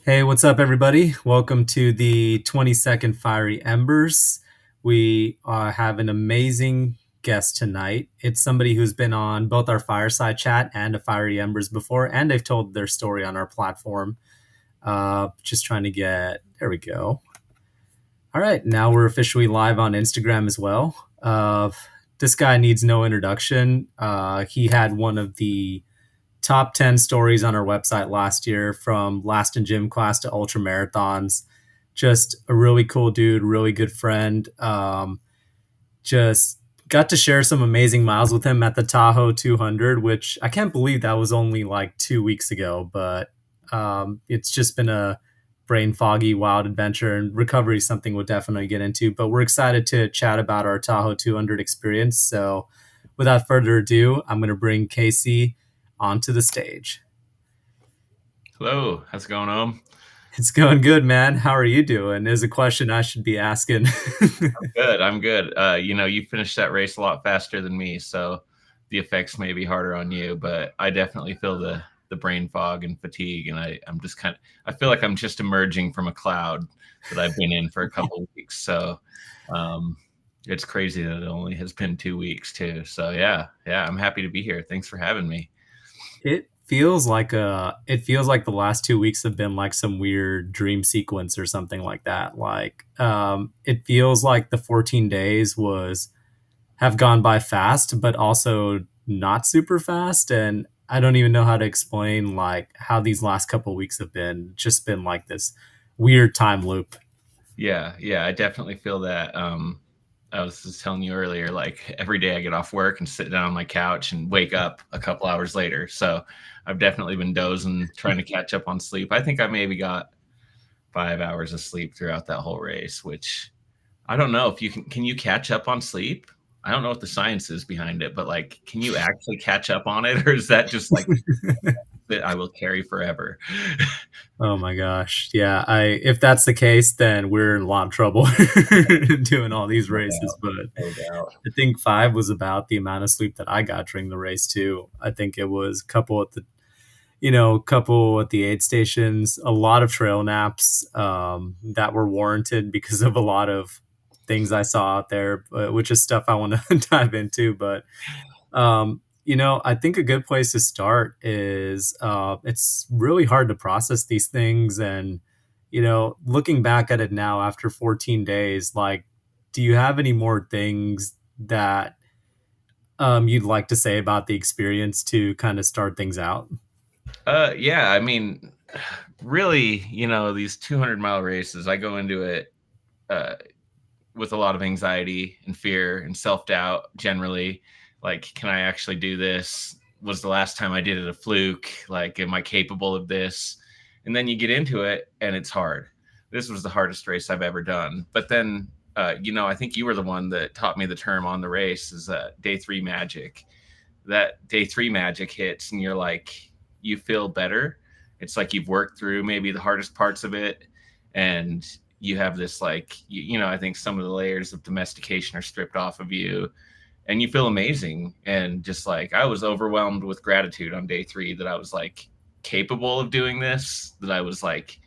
Hey, what's up, everybody? Welcome to the 22nd Fiery Embers. We have an amazing guest tonight. It's somebody who's been on both our fireside chat and a Fiery Embers before, and they've told their story on our platform. Just trying to get, there we go. All right, now we're officially live on Instagram as well. This guy needs no introduction. He had one of the top 10 stories on our website last year, from last in gym class to ultra marathons. Just a really cool dude, really good friend. Just got to share some amazing miles with him at the Tahoe 200, which I can't believe that was only like 2 weeks ago, but it's just been a brain foggy, wild adventure, and recovery is something we'll definitely get into. But we're excited to chat about our Tahoe 200 experience. So without further ado, I'm going to bring Casey onto the stage. Hello, how's it going, Om? It's going good, man. How are you doing? Is a question I should be asking. Good, I'm good. You finished that race a lot faster than me, so the effects may be harder on you, but I definitely feel the brain fog and fatigue, and I'm just I feel like I'm just emerging from a cloud that I've been in for a couple of weeks. So um, it's crazy that it only has been 2 weeks too. So yeah, I'm happy to be here. Thanks for having me. It feels like the last 2 weeks have been like some weird dream sequence or something like that. It feels like the 14 days was have gone by fast, but also not super fast. And I don't even know how to explain like how these last couple of weeks have been. Just been like this weird time loop. Yeah, I definitely feel that. I was just telling you earlier, like every day I get off work and sit down on my couch and wake up a couple hours later. So I've definitely been dozing, trying to catch up on sleep. I think I maybe got 5 hours of sleep throughout that whole race, which I don't know if you can you catch up on sleep? I don't know what the science is behind it, but like, can you actually catch up on it? Or is that just like that I will carry forever? Oh my gosh. Yeah, I if that's the case, then we're in a lot of trouble doing all these No races. doubt. But No doubt. I think 5 was about the amount of sleep that I got during the race too. I think it was couple at the aid stations, a lot of trail naps that were warranted because of a lot of things I saw out there, which is stuff I want to dive into. But I think a good place to start is it's really hard to process these things. And, looking back at it now after 14 days, like, do you have any more things that you'd like to say about the experience to kind of start things out? Yeah, I mean, really, these 200-mile races, I go into it uh, with a lot of anxiety and fear and self-doubt generally. Like, can I actually do this? Was the last time I did it a fluke? Like, am I capable of this? And then you get into it and it's hard. This was the hardest race I've ever done. But then, I think you were the one that taught me the term on the race is day three magic. That day three magic hits and you're like, you feel better. It's like you've worked through maybe the hardest parts of it, and you have this like I think some of the layers of domestication are stripped off of you, and you feel amazing. And just like I was overwhelmed with gratitude on day three that I was like capable of doing this, that I was like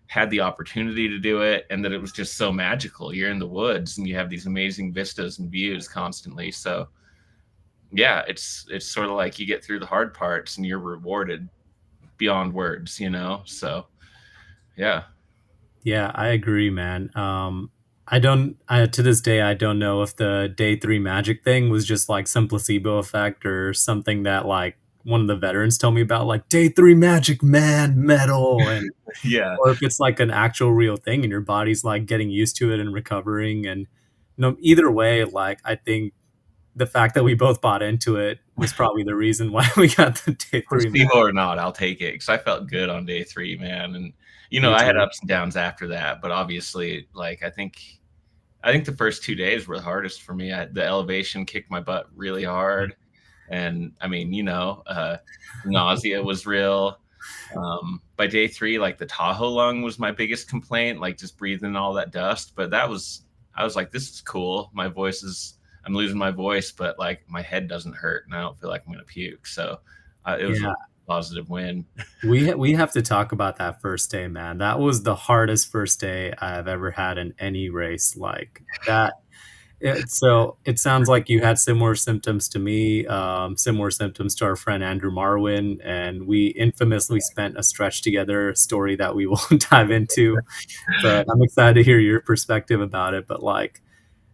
had the opportunity to do it, and that it was just so magical. You're in the woods and you have these amazing vistas and views constantly. So yeah, it's sort of like you get through the hard parts and you're rewarded beyond words. So yeah. Yeah, I agree, man. To this day, I don't know if the day three magic thing was just like some placebo effect or something that like one of the veterans told me about, like day three magic, man, metal, and Yeah. or if it's like an actual real thing and your body's like getting used to it and recovering. And either way, like I think the fact that we both bought into it was probably the reason why we got the day three Placebo magic. or not, I'll take it because I felt good on day three, man. And Me I had too. ups and downs after that, but obviously, like I think the first 2 days were the hardest for me. The elevation kicked my butt really hard, and I mean, nausea was real. By day three, like the Tahoe lung was my biggest complaint, like just breathing all that dust. But I was like, this is cool. I'm losing my voice, but like my head doesn't hurt, and I don't feel like I'm gonna puke. So it was Yeah. positive win. We have to talk about that first day, man. That was the hardest first day I've ever had in any race like that. So it sounds like you had similar symptoms to me, similar symptoms to our friend Andrew Marwin, and we infamously spent a stretch together, a story that we won't dive into. But I'm excited to hear your perspective about it. But like,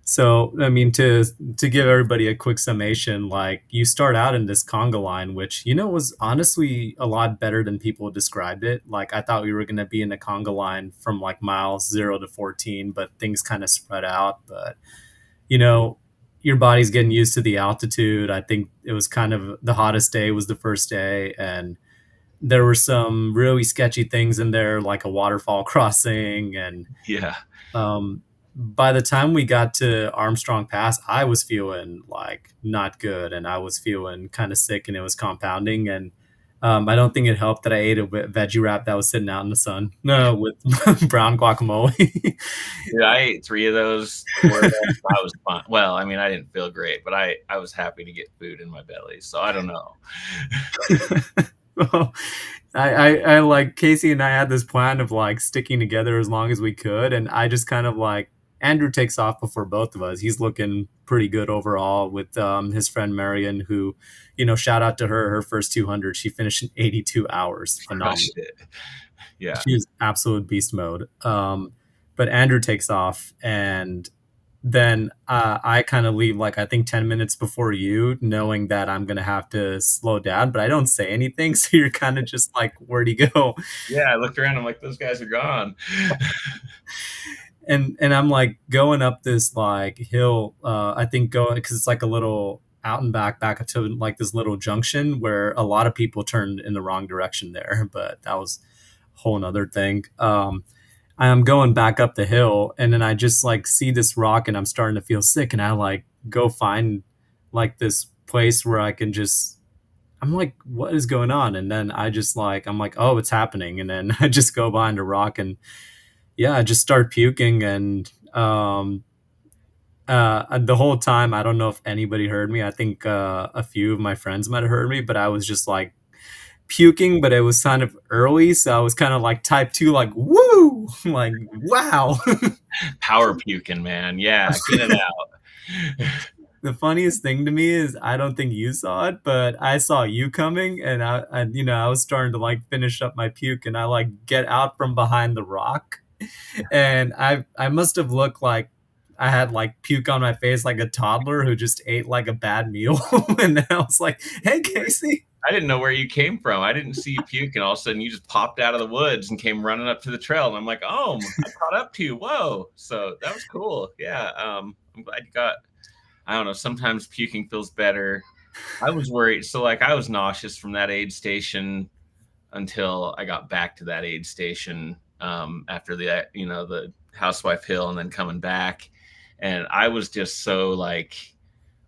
so I mean, to give everybody a quick summation, like you start out in this conga line, which was honestly a lot better than people described it. Like I thought we were going to be in the conga line from like miles 0 to 14, but things kind of spread out. But you know, your body's getting used to the altitude. I think it was kind of the hottest day was the first day, and there were some really sketchy things in there, like a waterfall crossing. And Yeah. um, by the time we got to Armstrong Pass, I was feeling like not good, and I was feeling kind of sick, and it was compounding. And I don't think it helped that I ate a veggie wrap that was sitting out in the sun, no, with brown guacamole. Dude, I ate 3 of those 4 of them. I was fine. Well, I mean, I didn't feel great, but I was happy to get food in my belly, so I don't know. Well, I like Casey and I had this plan of like sticking together as long as we could, and I just kind of like Andrew takes off before both of us. He's looking pretty good overall with his friend Marion, who, shout out to her. Her first 200, she finished in 82 hours. Phenomenal. Crushed it. Yeah. She was absolute beast mode. But Andrew takes off, and then I kind of leave like I think 10 minutes before you, knowing that I'm gonna have to slow down, but I don't say anything. So you're kind of just like, where'd he go? Yeah, I looked around, I'm like, "Those guys are gone." And I'm like going up this like hill. I think going because it's like a little out and back to like this little junction where a lot of people turned in the wrong direction there, but that was a whole nother thing. I'm going back up the hill, and then I just like see this rock and I'm starting to feel sick, and I like go find like this place where I can just I'm like, what is going on? And then I'm like, oh, it's happening. And then I just go behind a rock, and yeah, I just start puking. And the whole time, I don't know if anybody heard me. I think a few of my friends might have heard me, but I was just like puking, but it was kind of early. So I was kind of like type 2, like, woo, like, wow. Power puking, man. Yeah, get it out. The funniest thing to me is I don't think you saw it, but I saw you coming, and I was starting to like finish up my puke, and I like get out from behind the rock, and I must have looked like I had like puke on my face like a toddler who just ate like a bad meal. And then I was like, "Hey, Casey." I didn't know where you came from. I didn't see you puke, and all of a sudden you just popped out of the woods and came running up to the trail. And I'm like, "Oh, I caught up to you. Whoa!" So that was cool. Yeah, I'm glad you got. I don't know. Sometimes puking feels better. I was worried. So like, I was nauseous from that aid station until I got back to that aid station after the Housewife Hill, and then coming back, and I was just so like,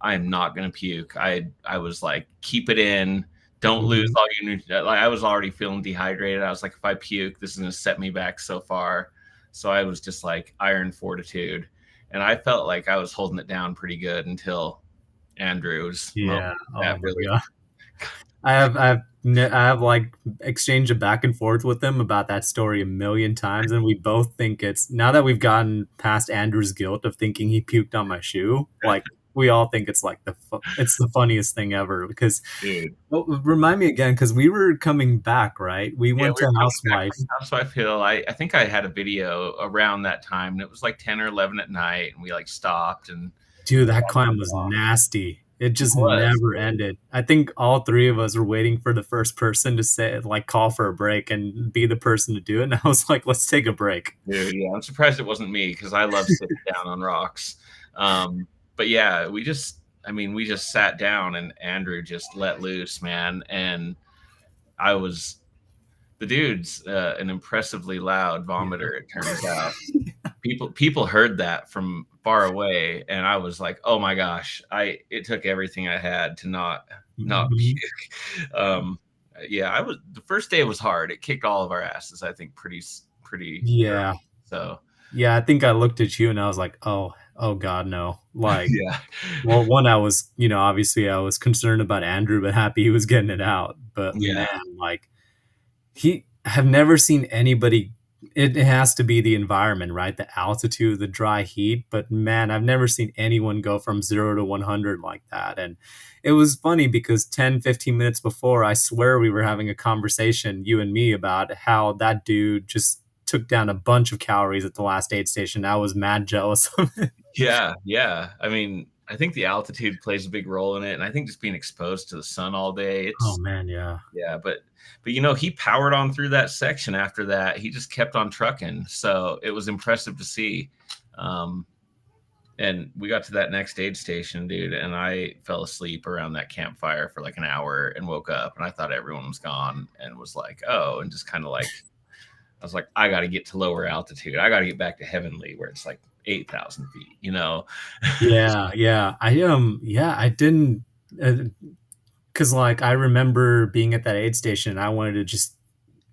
I am not gonna puke. I was like, keep it in. Don't lose Mhm. all your like I was already feeling dehydrated. I was like, if I puke, this is gonna set me back so far. So I was just like iron fortitude. And I felt like I was holding it down pretty good until Andrew's moment. Yeah. Oh That my really god. I have like exchanged a back and forth with them about that story a million times, and we both think it's now that we've gotten past Andrew's guilt of thinking he puked on my shoe. Like we all think it's like it's the funniest thing ever because dude. well, remind me again because we were coming back, right? We Yeah, went we were to coming back Housewife. from Housewife Hill. I think I had a video around that time, and it was like 10 or 11 at night, and we like stopped and Dude, that climb was nasty. It it just was. never ended. I think all three of us were waiting for the first person to say, like, call for a break and be the person to do it. And I was like, let's take a break. Dude, yeah, I'm surprised it wasn't me because I love sitting down on rocks. But yeah, we just sat down and Andrew just let loose, man. And I was, the dude's an impressively loud Yeah. vomiter, it turns out. People heard that from far away, and I was like, oh my gosh, it took everything I had to not Mhm. puke. Yeah, the first day was hard. It kicked all of our asses, I think, pretty early. Yeah. So. Yeah, I think I looked at you and I was like, "Oh, oh god, no." Like, Yeah. well, one, I was, obviously I was concerned about Andrew, but happy he was getting it out. But man, Yeah. like, he have never seen anybody. It has to be the environment, right? The altitude, the dry heat. But man, I've never seen anyone go from 0 to 100 like that. And it was funny because 10, 15 minutes before, I swear we were having a conversation, you and me, about how that dude just took down a bunch of calories at the last aid station. I was mad jealous of it. Yeah, yeah. I mean, I think the altitude plays a big role in it, and I think just being exposed to the sun all day, Oh it's man, yeah. yeah, but he powered on through that section after that. He just kept on trucking, so it was impressive to see. Um, and we got to that next aid station, dude, and I fell asleep around that campfire for like an hour and woke up, and I thought everyone was gone, and was like, oh, and just kind of like I was like, I got to get to lower altitude. I got to get back to Heavenly where it's like 8,000 feet, you know? Yeah, yeah. Yeah, I didn't, because like I remember being at that aid station and I wanted to just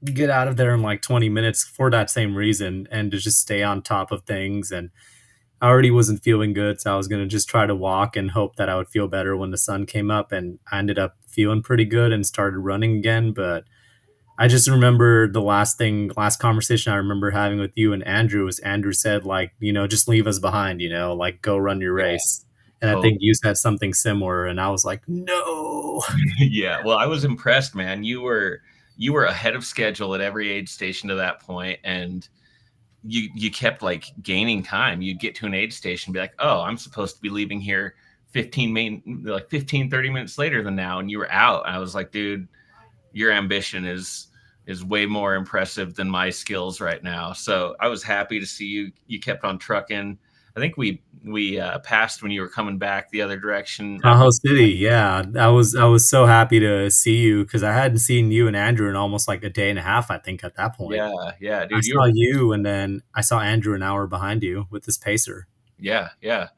get out of there in like 20 minutes for that same reason and to just stay on top of things. And I already wasn't feeling good, so I was gonna just try to walk and hope that I would feel better when the sun came up. And I ended up feeling pretty good and started running again. But I just remember last conversation I remember having with you and Andrew was Andrew said, like, just leave us behind, like go run your Yeah, race. And I think totally. you said something similar, and I was like, no. Yeah. Well, I was impressed, man. You were ahead of schedule at every aid station to that point, and you kept like gaining time. You'd get to an aid station and be like, oh, I'm supposed to be leaving here 30 minutes later than now, and you were out. I was like, dude, your ambition is way more impressive than my skills right now. So I was happy to see you kept on trucking. I think we passed when you were coming back the other direction after. Tahoe City, yeah. I was so happy to see you because I hadn't seen you and Andrew in almost like a day and a half, I think, at that point. Yeah, yeah, I dude, you saw were. you and then I saw Andrew an hour behind you with this pacer. Yeah, yeah.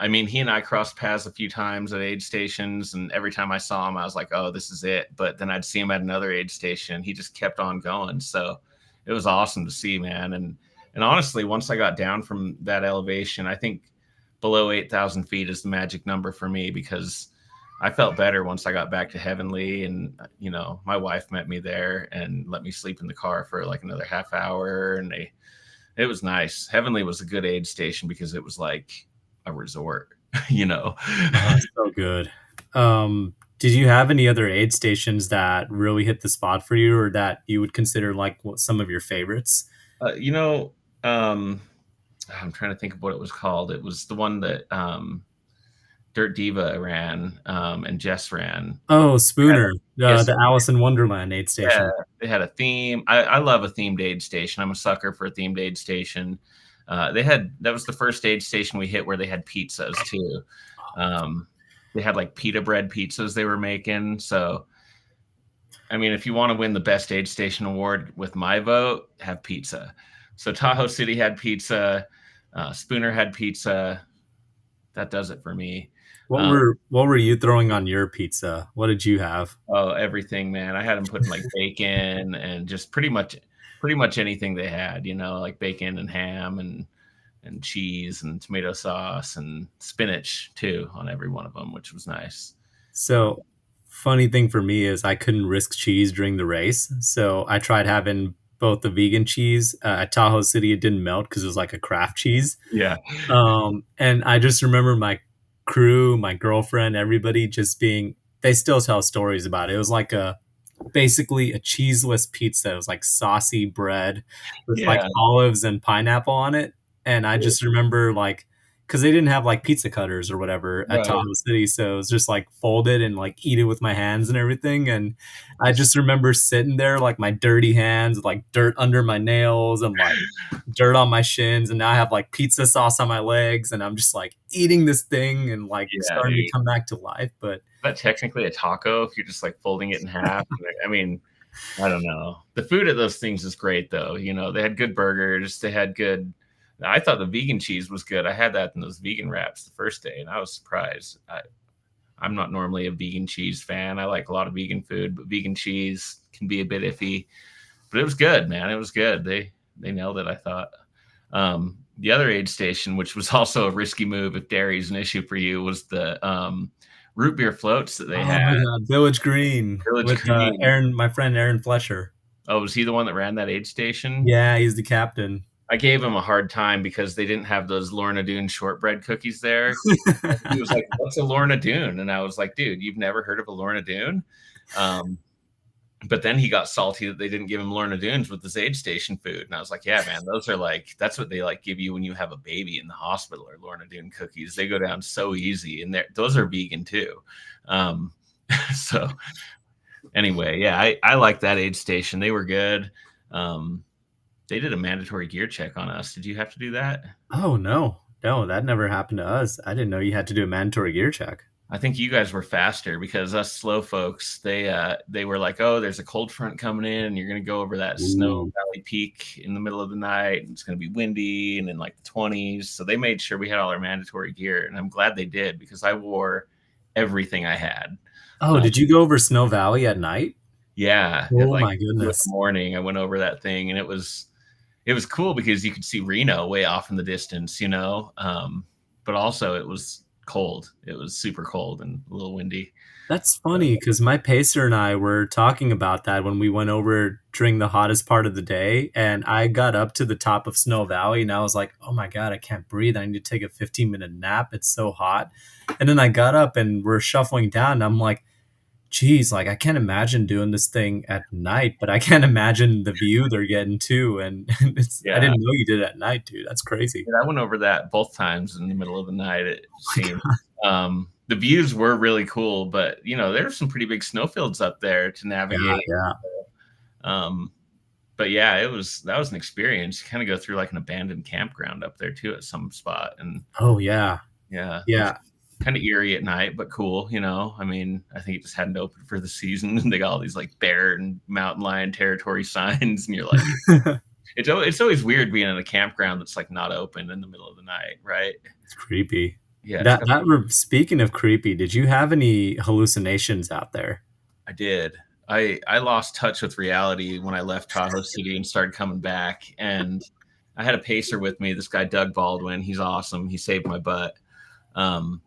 I mean, he and I crossed paths a few times at aid stations, and every time I saw him, I was like, "Oh, this is it." But then I'd see him at another aid station. He just kept on going, so it was awesome to see, man. And honestly, once I got down from that elevation, I think below 8,000 feet is the magic number for me because I felt better once I got back to Heavenly, and my wife met me there and let me sleep in the car for like another half hour, and it was nice. Heavenly was a good aid station because it was like a resort, you know. Oh, so good. Did you have any other aid stations that really hit the spot for you, or that you would consider like some of your favorites? uh, you know, um, I'm trying to think of what it was called. It was the one that Dirt Diva ran and Jess ran. Oh, Had Spooner, yes, the Alice in Wonderland aid yeah, station. they had a theme. I love a themed aid station. I'm a sucker for a themed aid station. That was the first aid station we hit where they had pizzas too. Um, they had like pita bread pizzas they were making. So, I mean, if you want to win the best aid station award with my vote, have pizza. So Tahoe City had pizza. Spooner had pizza. That does it for me. What Um, were what were you throwing on your pizza? What did you have? oh, everything, man. I had them putting like bacon and just pretty much anything they had. Like bacon and ham and cheese and tomato sauce and spinach too on every one of them, which was nice. Um, So, funny thing for me is I couldn't risk cheese during the race, so I tried having both the vegan cheese at Tahoe City. It didn't melt because it was like a craft cheese. yeah, And I just remember my crew, my girlfriend, everybody just being. They still tell stories about it. It was like basically a cheeseless pizza. It was like saucy bread with like yeah, olives and pineapple on it. And I just remember like, because they didn't have like pizza cutters or whatever at right. Tahoe City, so it was just like folded and like eat it with my hands and everything. And I just remember sitting there like my dirty hands, like dirt under my nails and like dirt on my shins, and now I have like pizza sauce on my legs, and I'm just like eating this thing and like Yeah, starting to dude. come back to life. But But technically a taco if you're just like folding it in half. I mean, I don't know. The food at those things is great though. They had good burgers. They had good. I thought the vegan cheese was good. I had that in those vegan wraps the first day, and I was surprised. I'm not normally a vegan cheese fan. I like a lot of vegan food, but vegan cheese can be a bit iffy. But it was good, man. It was good. They nailed it, I thought. The other aid station, which was also a risky move if dairy is an issue for you, was the root beer floats that they Oh had. my god, Village Green Village with Green. Aaron, my friend Aaron Fletcher. Oh, was he the one that ran that aid station? Yeah, he's the captain. I gave him a hard time because they didn't have those Lorna Doone shortbread cookies there. He was like, "What's a Lorna Doone?" And I was like, "Dude, you've never heard of a Lorna Doone?" Um, but then he got salty that they didn't give him Lorna Doones with his aid station food. And I was like, yeah, man, those are like, that's what they like give you when you have a baby in the hospital, or Lorna Doone cookies. They go down so easy, and those are vegan too. Um, so anyway, yeah, I like that aid station. They were good. Um, they did a mandatory gear check on us. Did you have to do that? Oh no, no, that never happened to us. I didn't know you had to do a mandatory gear check. I think you guys were faster because us slow folks, they were like, oh, there's a cold front coming in, and you're gonna go over that Snow Ooh. Valley Peak in the middle of the night, and it's gonna be windy and in like the 20s. So they made sure we had all our mandatory gear, and I'm glad they did because I wore everything I had. Oh, Um, did you go over Snow Valley at night? yeah, at Oh like my 2 in the goodness. morning, I went over that thing, and it was cool because you could see Reno way off in the distance, but also it was cold. It was super cold and a little windy. That's funny because my pacer and I were talking about that when we went over during the hottest part of the day. And I got up to the top of Snow Valley and I was like, oh my God, I can't breathe. I need to take a 15-minute nap. It's so hot. And then I got up and we're shuffling down. And I'm like, geez, like I can't imagine doing this thing at night, but I can't imagine the view they're getting too. And I Yeah. didn't know you did it at night, dude. That's crazy. I went over that both times in the middle of the night, it seemed. The views were really cool, but, there were some pretty big snowfields up there to Yeah, navigate. yeah. Um, but yeah, that was an experience. You kinda go through, like, an abandoned campground up there too at some spot, and Oh, yeah. yeah, it was Yeah. kinda eerie at night, but cool. I mean, I think it just hadn't opened for the season, and they got all these, like, bear and mountain lion territory signs, and you're like, it's always weird being in a campground that's, like, not open in the middle of the night, right? It's creepy. Yeah, it's That got speaking of creepy, did you have any hallucinations out there? I did. I lost touch with reality when I left Tahoe City and started coming back, and I had a pacer with me, this guy Doug Baldwin. He's awesome. He saved my butt. Um,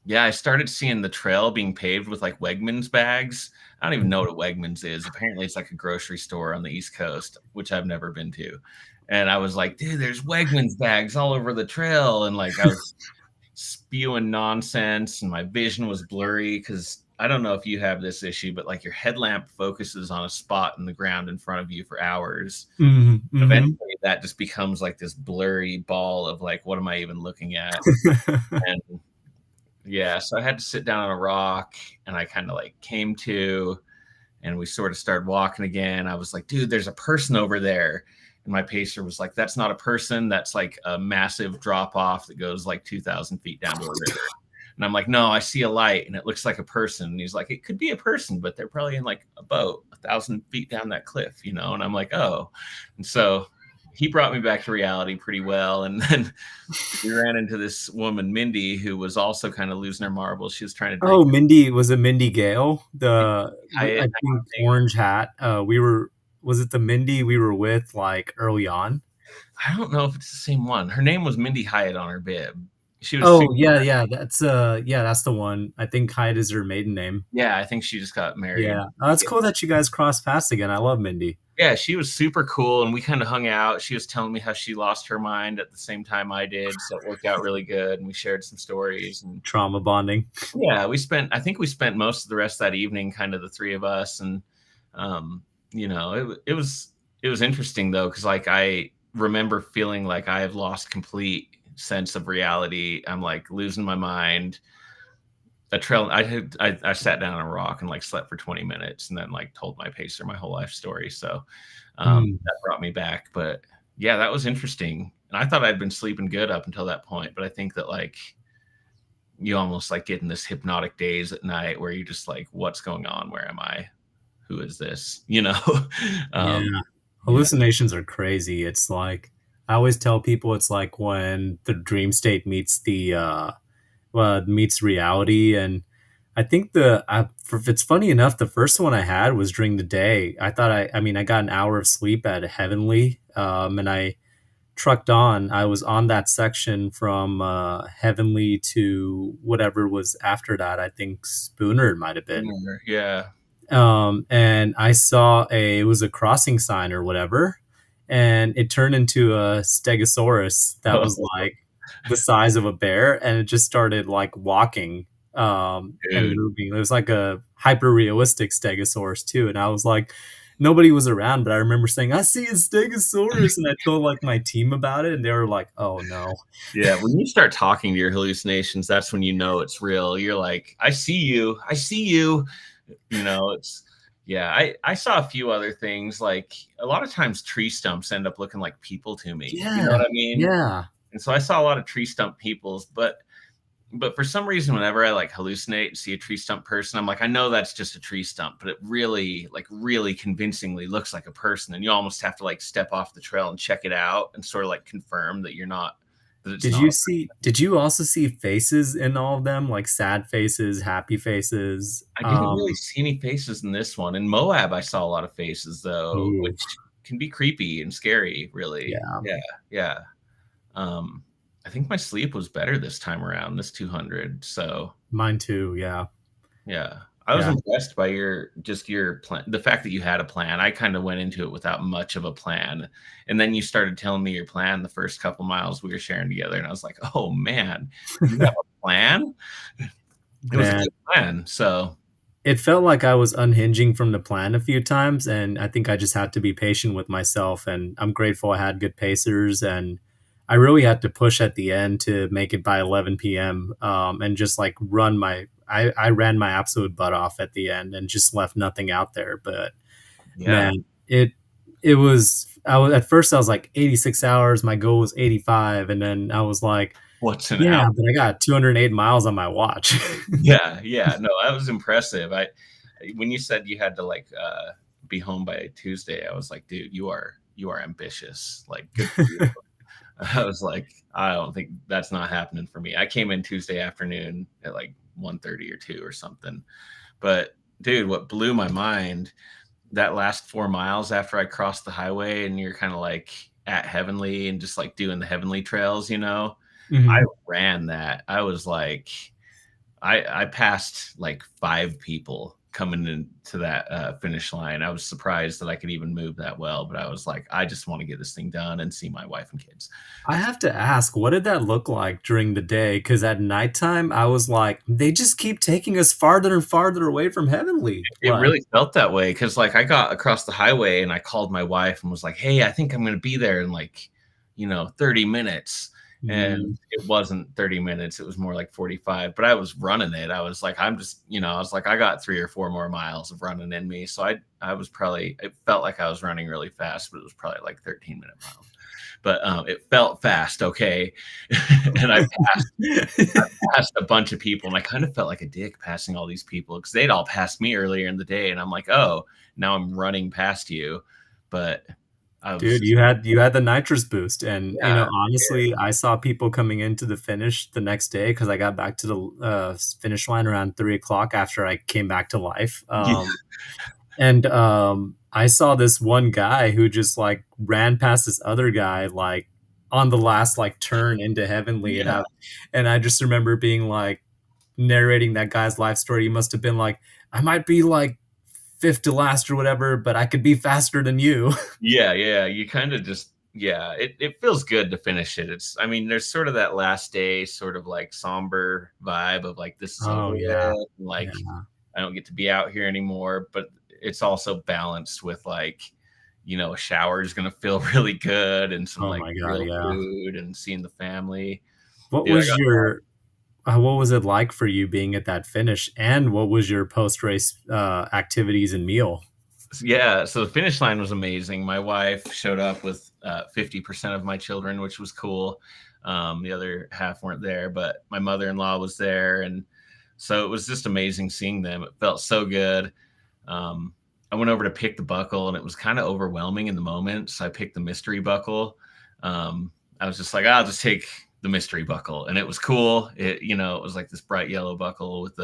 yeah, I started seeing the trail being paved with like Wegmans bags. I don't even know what a Wegmans is. Apparently, it's like a grocery store on the East Coast, which I've never been to. And I was like, dude, there's Wegmans bags all over the trail, and like I was spewing nonsense, and my vision was blurry because I don't know if you have this issue, but like your headlamp focuses on a spot in the ground in front of you for hours. Mhm, mhm. Eventually, that just becomes like this blurry ball of like, what am I even looking at? And yeah, so I had to sit down on a rock, and I kind of like came to, and we sort of started walking again. I was like, dude, there's a person over there. And my pacer was like, that's not a person. That's like a massive drop off that goes like 2,000 feet down to a river. And I'm like, no, I see a light and it looks like a person. And he's like, it could be a person, but they're probably in like a boat 1,000 feet down that cliff. And I'm like, oh. And so he brought me back to reality pretty well. And then we ran into this woman, Mindy, who was also kind of losing her marbles. She was trying to drink Oh, Mindy, was it Mindy Gale? Hyatt. I think orange hat. Was it the Mindy we were with like early on? I don't know if it's the same one. Her name was Mindy Hyatt on her bib. She was Oh, super. yeah, yeah, that's the one. I think Hyde is her maiden name. Yeah, I think she just got married. Yeah. Oh, it's cool that you guys crossed paths again. I love Mindy. Yeah, she was super cool, and we kind of hung out. She was telling me how she lost her mind at the same time I did, so it worked out really good. And we shared some stories, and Trauma bonding. yeah, I think we spent most of the rest of that evening, kind of the three of us, and um, it was interesting though, because like I remember feeling like I have lost complete sense of reality. I'm like losing my mind. A trail. I sat down on a rock and like slept for 20 minutes, and then like told my pacer my whole life story. So Mm. that brought me back. But yeah, that was interesting. And I thought I'd been sleeping good up until that point, but I think that like you almost like get in this hypnotic daze at night where you're just like, what's going on? Where am I? Who is this? Yeah. um, yeah, Hallucinations are crazy. It's like I always tell people it's like when the dream state meets meets reality. And I think it's funny enough, the first one I had was during the day. I thought I mean, I got an hour of sleep at Heavenly, and trucked on, I was on that section from Heavenly to whatever was after that. I think Spooner it might have been. Yeah. And I saw it was a crossing sign or whatever, and it turned into a stegosaurus that was Oh, like the size of a bear, and it just started like walking and dude. moving. It was like a hyper realistic stegosaurus too, and I was like, nobody was around, but I remember saying, "I see a stegosaurus," and I told like my team about it, and they were like, "Oh no." Yeah, when you start talking to your hallucinations, that's when you know it's real. You're like, I see you. I see you. It's yeah, I saw a few other things. Like a lot of times tree stumps end up looking like people to me. You know what Yeah, I mean? yeah. And so I saw a lot of tree stump peoples, but for some reason, whenever I like hallucinate and see a tree stump person, I'm like, I know that's just a tree stump, but it really, like, really convincingly looks like a person. And you almost have to like step off the trail and check it out and sort of like confirm that that it's Did not. you see did you also see faces in all of them, like sad faces, happy faces? I didn't really see any faces in this one. In Moab, I saw a lot of faces though, Ooh, which can be creepy and scary, really. yeah, Yeah, yeah. Um, I think my sleep was better this time around, this 200. So mine too, yeah, yeah. I was yeah. impressed by your plan, the fact that you had a plan. I kind of went into it without much of a plan. And then you started telling me your plan the first couple miles we were sharing together. And I was like, oh man, you have a plan? It was a Man, good plan. So it felt like I was unhinging from the plan a few times, and I think I just had to be patient with myself, and I'm grateful I had good pacers, and I really had to push at the end to make it by 11 p.m., and just, like, I ran my absolute butt off at the end and just left nothing out there, but yeah, man, it was I was at first I was like 86 hours, my goal was 85, and then I was like, what's an hour? yeah, but I got 208 miles on my watch. Yeah, yeah. No, that was impressive. I When you said you had to like be home by Tuesday, I was like, dude, you are ambitious. Like, good for you. I was like, I don't think that's not happening for me. I came in Tuesday afternoon at like 1:30 or 2 or something. But dude, what blew my mind, that last 4 miles after I crossed the highway and you're kind of like at Heavenly and just like doing the Heavenly trails, I Mhm. ran that. I was like, I passed like 5 people coming into that finish line. I was surprised that I could even move that well, but I was like, I just want to get this thing done and see my wife and kids. I have to ask, what did that look like during the day? Because at nighttime, I was like, they just keep taking us farther and farther away from Heavenly. It Like, really felt that way because, like, I got across the highway and I called my wife and was like, "Hey, I think I'm going to be there in like, 30 minutes." And mm, it wasn't 30 minutes; it was more like 45. But I was running it. I was like, I'm just, I was like, I got 3 or 4 more miles of running in me. So I was probably, it felt like I was running really fast, but it was probably like 13-minute miles. But it felt fast, okay. And I passed a bunch of people and I kind of felt like a dick passing all these people because they'd all passed me earlier in the day. And I'm like, oh, now I'm running past you. But I was dude, just, you had the nitrous boost, and yeah, honestly, I saw people coming into the finish the next day because I got back to the finish line around 3 o'clock after I came back to life. yeah, And I saw this one guy who just like ran past this other guy like on the last like turn into Heavenly, yeah, and I just remember being like narrating that guy's life story. He must have been like, I might be like fifth to last or whatever, but I could be faster than you. yeah, yeah. You kind of just, yeah, it feels good to finish it. I mean, there's sort of that last day, sort of like somber vibe of like, this is over Oh yeah, with. And like, yeah. I don't get to be out here anymore. But it's also balanced with like, a shower is going to feel really good and some Oh like my god, real yeah. food and seeing the family. What Dude, I was got, your what was it like for you being at that finish, and what was your post race activities and meal? yeah. So the finish line was amazing. My wife showed up with 50% of my children, which was cool. The other half weren't there, but my mother-in-law was there. And so it was just amazing seeing them. It felt so good. Um, I went over to pick the buckle and it was kind of overwhelming in the moment. So I picked the mystery buckle. I was just like, I'll just take the mystery buckle. And it was cool. It was like this bright yellow buckle with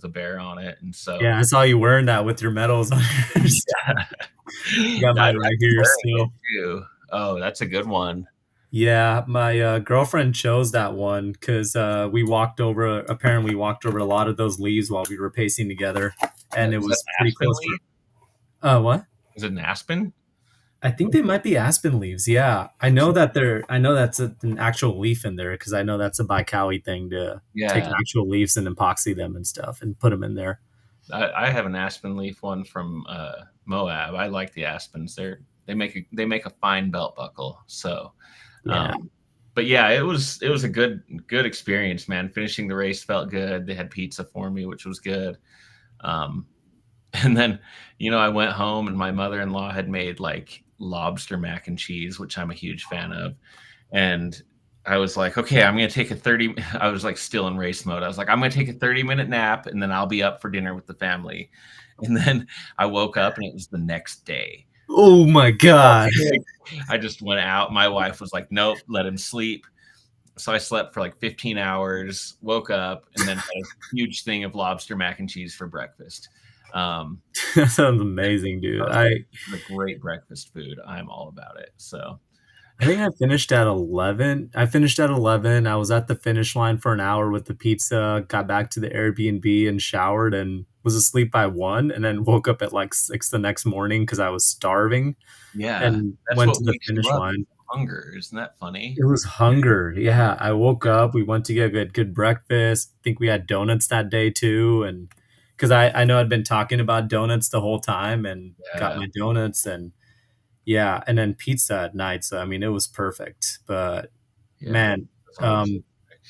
a bear on it. And so Yeah, I saw you wearing that with your medals on yours. yeah. I got I mine right practiced here wearing it still. too. Oh, that's a good one. Yeah, my girlfriend chose that one because we walked over. Apparently, we walked over a lot of those leaves while we were pacing together, and it Is that was an pretty aspen close for. leaf? What? Is it an aspen? I think they might be aspen leaves. Yeah, I know that they're. I know that's an actual leaf in there because I know that's a Baikawi thing to take Yeah, actual leaves and epoxy them and stuff and put them in there. I have an aspen leaf one from Moab. I like the aspens. They make a fine belt buckle. So, Yeah, um, but yeah, it was a good experience, man. Finishing the race felt good. They had pizza for me, which was good. Um, and then, I went home and my mother-in-law had made like lobster mac and cheese, which I'm a huge fan of. And I was like, okay, I'm going to take a 30. I was like still in race mode. I was like, I'm going to take a 30-minute nap and then I'll be up for dinner with the family. And then I woke up and it was the next day. oh my god. I just went out. My wife was like, nope, let him sleep. So I slept for like 15 hours, woke up, and then had a huge thing of lobster mac and cheese for breakfast. Um, That sounds amazing, dude. that was I a great breakfast food. I'm all about it. So I think I finished at 11. I finished at 11. I was at the finish line for an hour with the pizza, got back to the Airbnb and showered and was asleep by 1 and then woke up at like 6 the next morning cuz I was starving yeah, and that's went what to the wakes you finish up. line. Hunger, isn't that funny? It was hunger. Yeah, I woke up, we went to get good breakfast. I think we had donuts that day too and cuz I know I'd been talking about donuts the whole time and got Yeah, my donuts and yeah, and then pizza at night. So I mean, it was perfect. But yeah, man, that's always um,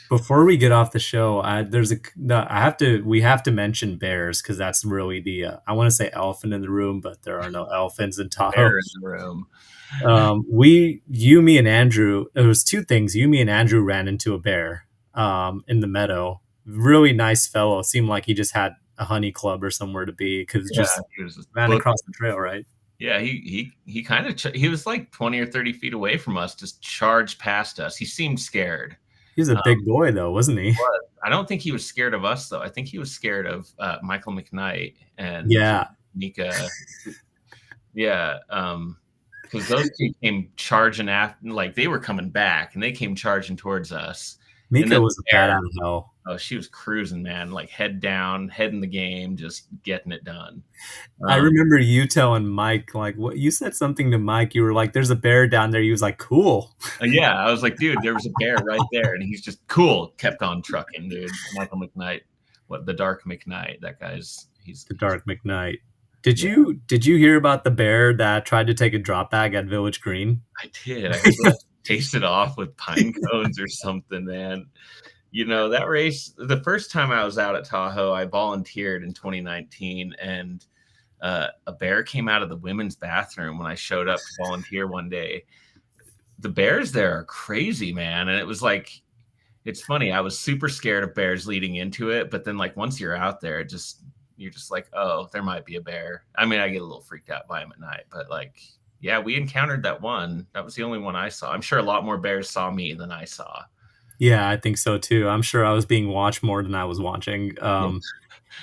before we get off the show, I have to we have to mention bears because that's really the I want to say elephant in the room, but there are no elephants in Tahoe. bear in the room. Me and Andrew. It was two things. You, me, and Andrew ran into a bear in the meadow. Really nice fellow. Seemed like he just had a honey club or somewhere to be because Yeah, just he was just ran book. across the trail. Right. Yeah, he kind of he was like 20 or 30 feet away from us, just charged past us. He seemed scared. He was a big boy though, wasn't he? Was. I don't think he was scared of us though. I think he was scared of Michael McKnight and Yeah, Mika. Yeah, because those two came charging after, like they were coming back, and they came charging towards us. And Mika then was a bat there, out of hell. oh, she was cruising, man, like head down, head in the game, just getting it done. I Um, remember you telling Mike, like, what you said something to Mike. You were like, "There's a bear down there." He was like, "Cool." yeah, I was like, dude, there was a bear right there, and he's just cool. Kept on trucking, dude. Michael McKnight, what the Dark McKnight? That guy's The he's Dark McKnight. Did yeah. you hear about the bear that tried to take a drop bag at Village Green? I did. I heard they tasted it off with pine cones or something, man. That race, the first time I was out at Tahoe, I volunteered in 2019, and a bear came out of the women's bathroom when I showed up to volunteer one day. The bears there are crazy, man. And it was like, it's funny. I was super scared of bears leading into it, but then like once you're out there, you're just like, oh, there might be a bear. I mean, I get a little freaked out by them at night, but like, yeah, we encountered that one. That was the only one I saw. I'm sure a lot more bears saw me than I saw. Yeah, I think so too. I'm sure I was being watched more than I was watching.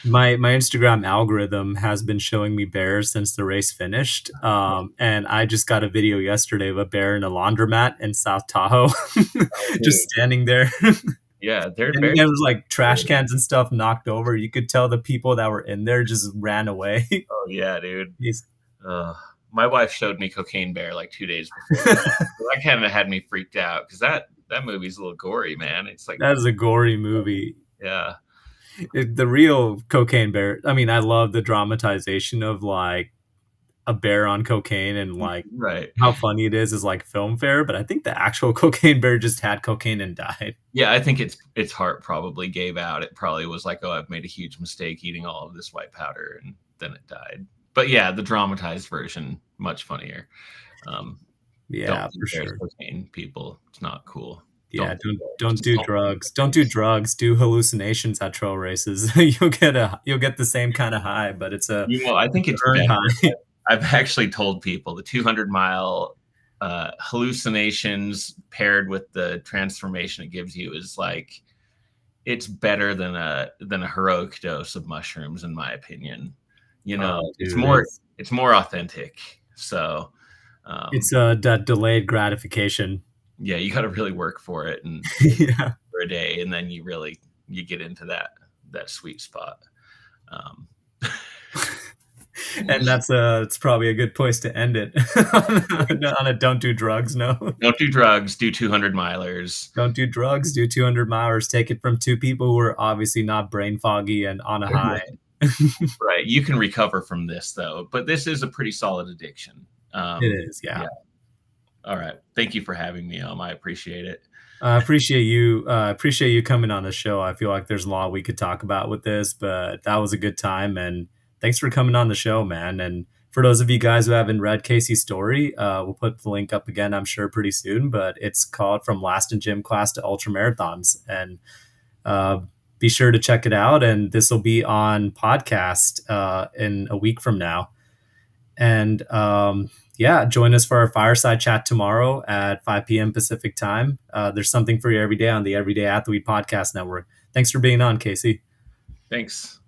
Yeah. My Instagram algorithm has been showing me bears since the race finished. And I just got a video yesterday of a bear in a laundromat in South Tahoe, Oh, just dude. standing there. Yeah, they're And bears. there was like trash cans and stuff knocked over. You could tell the people that were in there just ran away. Oh yeah, dude. He's- Uh, my wife showed me Cocaine Bear like 2 days before the race. So that kind of had me freaked out because that movie's a little gory, man. It's like, that is a gory movie. yeah, The real cocaine bear. I mean, I love the dramatization of like a bear on cocaine and like right. how funny it is like film fare. But I think the actual cocaine bear just had cocaine and died. Yeah, I think its heart probably gave out. It probably was like, oh, I've made a huge mistake eating all of this white powder, and then it died. But yeah, the dramatized version much funnier. Um, don't Yeah, do for bears sure. cocaine, people. It's not cool. Yeah, Don't do it. don't Just do don't do drugs. Don't do cocaine. drugs. Do hallucinations at trail races. You'll get the same kind of high, but I it's think an it's earned better. high. I've actually told people the 200-mile hallucinations paired with the transformation it gives you is like it's better than a heroic dose of mushrooms, in my opinion. Oh, It's dude, more authentic. So, it's um, that delayed gratification. Yeah, you got to really work for it and Yeah. for a day, and then you get into that sweet spot. Um, And it's probably a good place to end it on a don't do drugs. No, don't do drugs. Do 200 milers. don't do drugs. Do 200 miles. Take it from two people who are obviously not brain foggy and on a high. Right. You can recover from this though, but this is a pretty solid addiction. It is, Yeah. yeah. All right. Thank you for having me, I appreciate it. I appreciate you. Appreciate you coming on the show. I feel like there's a lot we could talk about with this, but that was a good time. And thanks for coming on the show, man. And for those of you guys who haven't read Casey's story, we'll put the link up again, I'm sure, pretty soon. But it's called "From Last in Gym Class to Ultra Marathons," and uh, be sure to check it out. And this will be on podcast in a week from now. And yeah, join us for our fireside chat tomorrow at 5 p.m. Pacific time. There's something for you every day on the Everyday Athlete Podcast Network. Thanks for being on, Casey. Thanks.